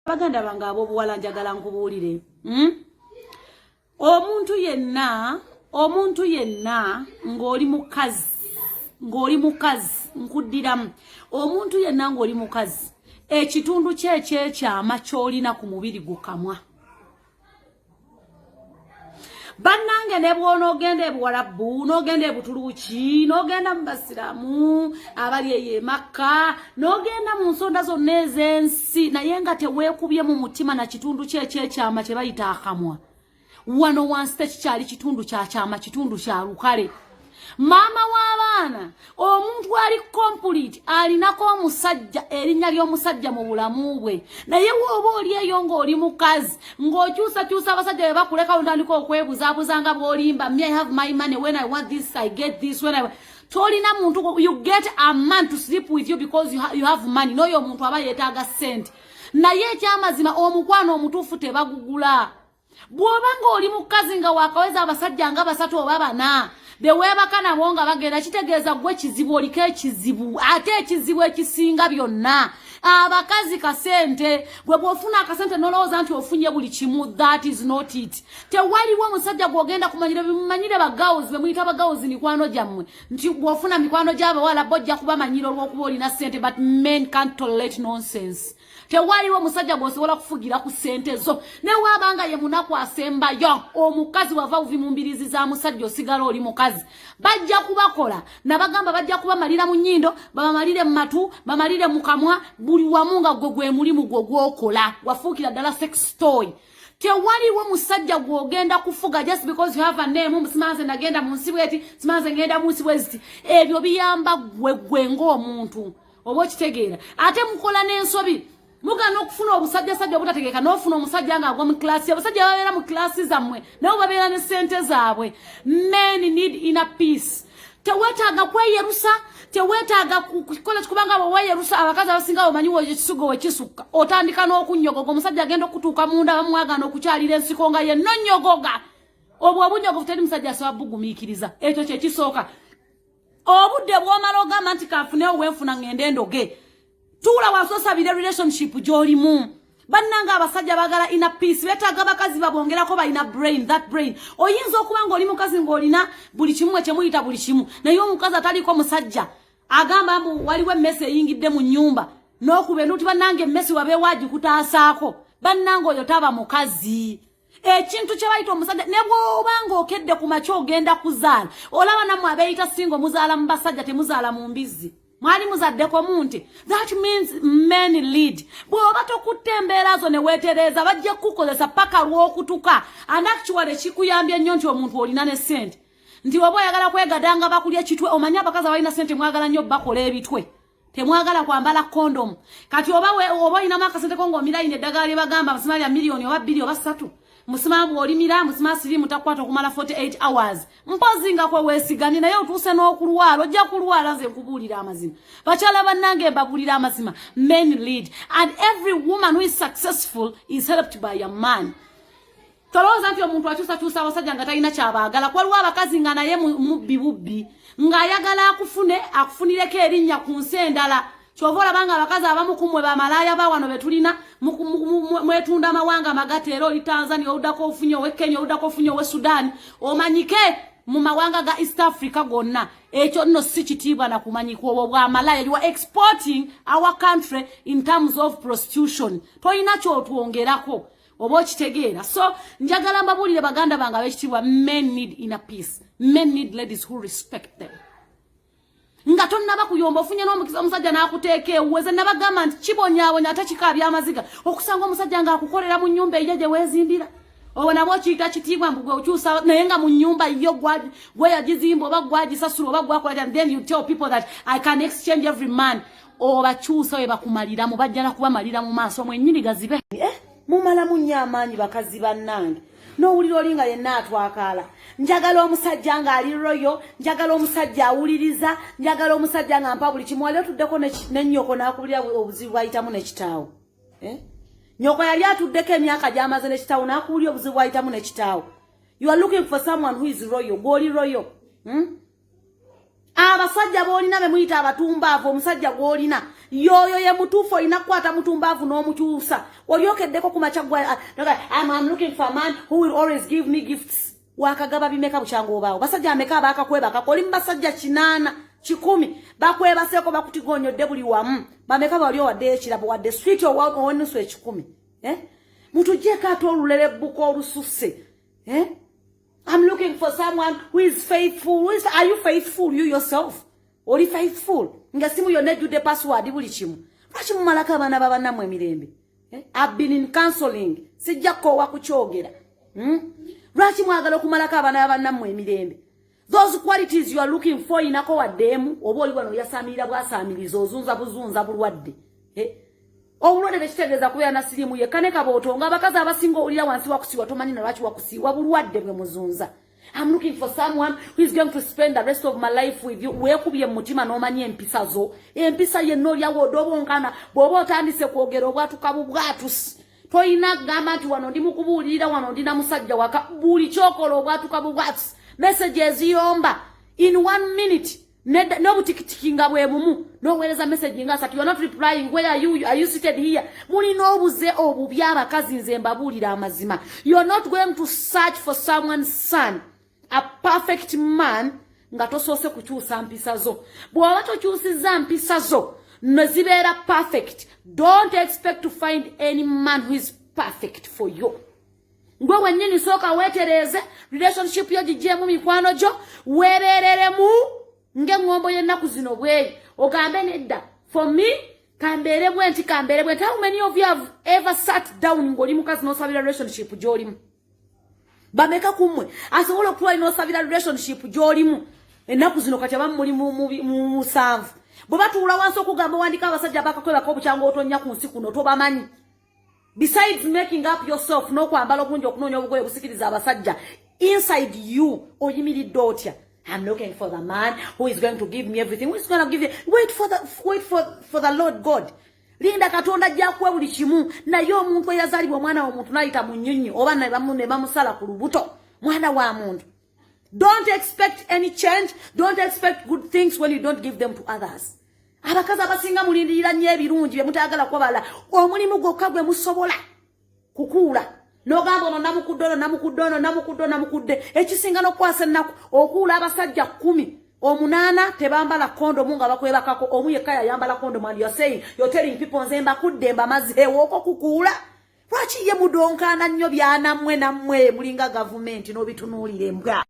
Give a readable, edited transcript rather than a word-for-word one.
baganda bange ab'obuwala njagala nkubuulire. Omuntu yenna ng'oli mukazi nkuddiramu. Omuntu yenna ng'oli mukazi ekitundu ky'ekyama ky'olina ku mubiri gukamwa. Bannange ne bw'onoogenda ebuwalabu, n'ogenda ebutuluuki, n'ogenda mu basiramu, abali eyo Makka, n'ogenda mu nsonda zonna ez'ensi, naye nga teweekubye mu mutima na kitundu ky'ekyama kye bayita akamwa. Wano wansi tekikyali kitundu kya kyama, kitundu kya lukale. Maama w'abaana, omuntu ali complete, alinako omusajja, erinnya ly'omusajja mu bulamu bwe. Naye w'oba oli eyo ng'oli mukazi, ng'okyusa abasajja be bakuleka otandika okwebuzaabuza nga bw'olimba, me I have my money, when I want this, I get this, when I... Tolina muntu, you get a man to sleep with you because you have money. N'oyo omuntu aba yeetaaga ssente. Naye ekyamazima omukwano omutuufu tebagugula. Bw'oba ng'oli mukazi nga wakaweza abasajja nga basatu oba bana, bewebaka nabo nga bagenda, kitegeeza gwe kizibu oliko ekizibu, ate ekizibu ekisinga byonna abakazi kasente. Gwe bw'ofuna akasente n'olowooza nti ofunye buli kimu, that is not it. Tewaliwo omusajja gw'ogenda kumanyira, bimumanyire bagawuzi, bemuyita bagawuzi mikwano gyammwe, nti bw'ofuna mikwano gy'abawala bojja kubamanyira olw'okuba olina ssente, but men can't tolerate nonsense. Tewaliwo musajja bw'osobola kufugira ku ssente zo. Ne wabanga ye munaku asembayo, omukazi wava uvi mu mbirizi za musajja osigala oli mukazi, bajja kubakola. Nabagamba bajja kubamalira mu nnyindo, babamalire mu matu, bamalire mu kamwa, buli wamu nga gwe mulimu gw'okola. Wafuukira ddala sex toy. Tewaliwo musajja gw'ogenda kufuga just because you have a name. Simanze nagenda mu nsi bweti, simanze ngenda mu nsi bweziti. Ebyo biyamba gwe ng'omuntu. Oba okitegeera. Ate mukola n'ensobi. Mugana okufuna obusajja obutategeka n'ofuna omusajja nga agwa mu klasi. Abasajja babeera mu klasi zammwe nabo babeera ne ssente zaabwe. Men need inner peace. Tewetaaga kweyerusa, tewetaaga kukola kubanga weyerusa abakazi abasinga omanyiwo ekisugo wekisukka. Otandika n'okunyogoga, omusajja agenda okutuuka munda bamwagana okukyalira ensiko nga ye nonyogoga. Obwo obunyogovu teri musajja asobola bugumiikiriza. Ekyo kye kisooka. Obudde bw'omala ogamba nti kanfunewo wenfuna ngende endoge. Tula wasosabire relationship gy'olimu. Bannanga abasajja bagala inner peace. Betaaga bakazi babongerako balina brain, that brain. Oyinza okuba ng'oli mukazi ng'olina buli kimu kye muyita buli kimu. Naye omukazi ataliko musajja agamba mbu waliwo emmesi eyingidde mu nnyumba. N'okuba enduuti bannange emmesi wabeewo agikutaasaako. Bannanga oyo taba mukazi. Ekintu kye bayita omusajja ne bw'oba ng'okedde ku makya ogenda kuzaala. Olaba nammwe abeeyita singo muzaala mu basajja temuzaala mu mbizzi. Mwali muzaddeko munti. That means men lead. Bw'oba tokutte embeera zo ne weetereeza bajja kukukozesa paka lw'okutuka. And actually kikuyambye nnyo nti omuntu olina ne ssente. Nti oba oyagala kwegadanga bakulya kitwe, omanyi abakazi abalina ssente mwagala nnyo bakola ebitwe. Temwagala kwambala kondom. Kati oba olinamu akasente ko ng'omirayina eddagala lye bagamba musima lya miliyoni oba 2 oba 3. Musima bw'olimira, musima sirimu takwata okumala 48 hours. Mpozi nga kwe weesiganye naye otuuse n'okulwala, ojja kulwala nze nkubuulira amazima. Bakyala bannange mbabuulira amazima. Men lead. And every woman who is successful is helped by a man. Tolowooza nti omuntu akyusa abasajja nga talina kyabaagala. Waliwo abakazi nga naye mubbi ng'ayagala akufunireko erinnya ku nsi endala. Kyova olabanga abakazi abamu kumwe bamalaaya bawano betulina mwetunda amawanga amagatte, era oli Tanzania oluddako ofunye owe Kenya oluddako ofunye owe Sudan, omanyike mu mawanga ga East Africa gonna. Ekyo nno si kitiibwa na kumanyika obwo bwa malaya. You are exporting our country in terms of prostitution. Toyina kyotwongerako oba okitegeera. So njagala mbabuulire baganda bange ab'ekitiibwa, men need inner peace. Men need ladies who respect them. Nga tonnaba kuyomba ofunye n'omukiza omusajja n'akuteeka ewuweze. Nabagamba nti kibonyaabonya ate kikaabya amaziga okusanga omusajja ng'akukolera mu nnyumba eyo gye weezimbira. Obo nabwo kiyita kitiibwa mbu gwe okyusa naye nga mu nnyumba yo gwe yagizimba oba gwagisasula oba gwakola, and then you tell people that I can exchange every man. Obakyusa we bakumaliramu bajja na kubamalira mu maaso mwennyini gazibe. Mumalamu nnyo amaanyi bakazi bannange. N'owulira olinga yenna atwakaala. Njagala omusajja ng'ali royo, njagala omusajja awuliriza, njagala omusajja nga mpa buli kimu. Wali otuddeko ne nnyoko n'akubulira obuzibu bwayitamu n'ekitaawo. Nnyoko yali atuddeko emyaka gy'amaze n'ekitaawo n'akubulira obuzibu bwayitamu n'ekitaawo. You are looking for someone who is royal. Gw'oli royal. abasajja boolina be muyita abatumbavu omusajja gwolina yoyo ye mutuufo inakwata mutumbavu n'omukyusa olyokeddeko ku macha gwa I'm looking for a man who will always give me gifts wakagaba bimeka buchango obaawo basajja ameka abakakweba kakoli mbasajja 8 10 bakwebaseko bakutigonyodde buli wamu bameka bali wadde ekirabo wadde street owonusu 10 mutujeka atolulere buko olususse I'm looking for someone who is faithful. Are you faithful you yourself? Oli faithful? Nga simu yonne judde password buli kimu. Lwaki mumalaka abana babannamu emirembe? I've been in counseling. Sijja kowa kukyogera. Lwaki mwagala okumalaka abana babannamu emirembe? Those qualities you are looking for inako waddemu oba oli wano yasamira bwasamiriza ozunza buzunza bulwadde. Obulwadde bekitegeeza kubeera na sirimu ye kaneka bootonga abakazi abasinga olira wansi wakusiwa tomanyi na lwaki wakusiwa bulwadde bwe muzunza. I'm looking for someone who is going to spend the rest of my life with you. Weekubye mutima n'omanyi empisa zo. Empisa ye nolyawo odobonkana bw'oba otandise kwogera obwatuka bubwatusi. Toyina gamba nti wano ndi mukubuulirira wano ndina musajja waka buli kyokola obwatuka bubwatusi. Messages yomba in 1 minute. No butikitinga bwe bumu no weleza message nga sati you are not replying where are you seated here muli no buze obubi abakazi nze mbabulira amazima you are not going to search for someone's son a perfect man nga tosose kukyusa mpisa zo bw'oba tokyusiza mpisa zo nezibeera perfect don't expect to find any man who is perfect for you ngwe wennyini sooka weetereze relationship yo gijjeemu mikwano gyo weebereremu nge ngombo yennaku zino bwe ogambe nedda for me kambere bwenti how many of you have ever sat down ngoli mukazi no sabira relationship jolimu bameka kumwe asobola okuwa no sabira relationship jolimu ennaku zino kati abamuli mu sanvu bwe batuula wansi okugamba wandika abasajja bakakweba ko buchango otonya ku nsi kuno tobamanyi besides making up yourself no kwambala obungi okunoonya obugoye busikiriza abasajja inside you oyimiridde otya I'm looking for the man who is going to give me everything. Who is going to give you? Wait for the Lord God. Linda katonda jakwe buli kimu na yo omuntu yazalibwa mwana wa muntu nayita munyinyi oba na bamusala ku lubuto mwana wa muntu. Don't expect any change. Don't expect good things when you don't give them to others. Abakazi abasinga mulindirira nnyo ebirungi bye mutagala kwabala omulimu gwokka musobola kukuula. No gambo no namukudde ekisinga no kwasa ennaku okuula abasajja 10 8 tebambala kondo munga bakwebakako omu yekaya yambala kondo man you're saying you're telling people nzemba kuddemba mazeewo oko kukuula lwaki ye mudonkana nnyo byana mmwe nammwe mulinga government no bitunuulire mbwa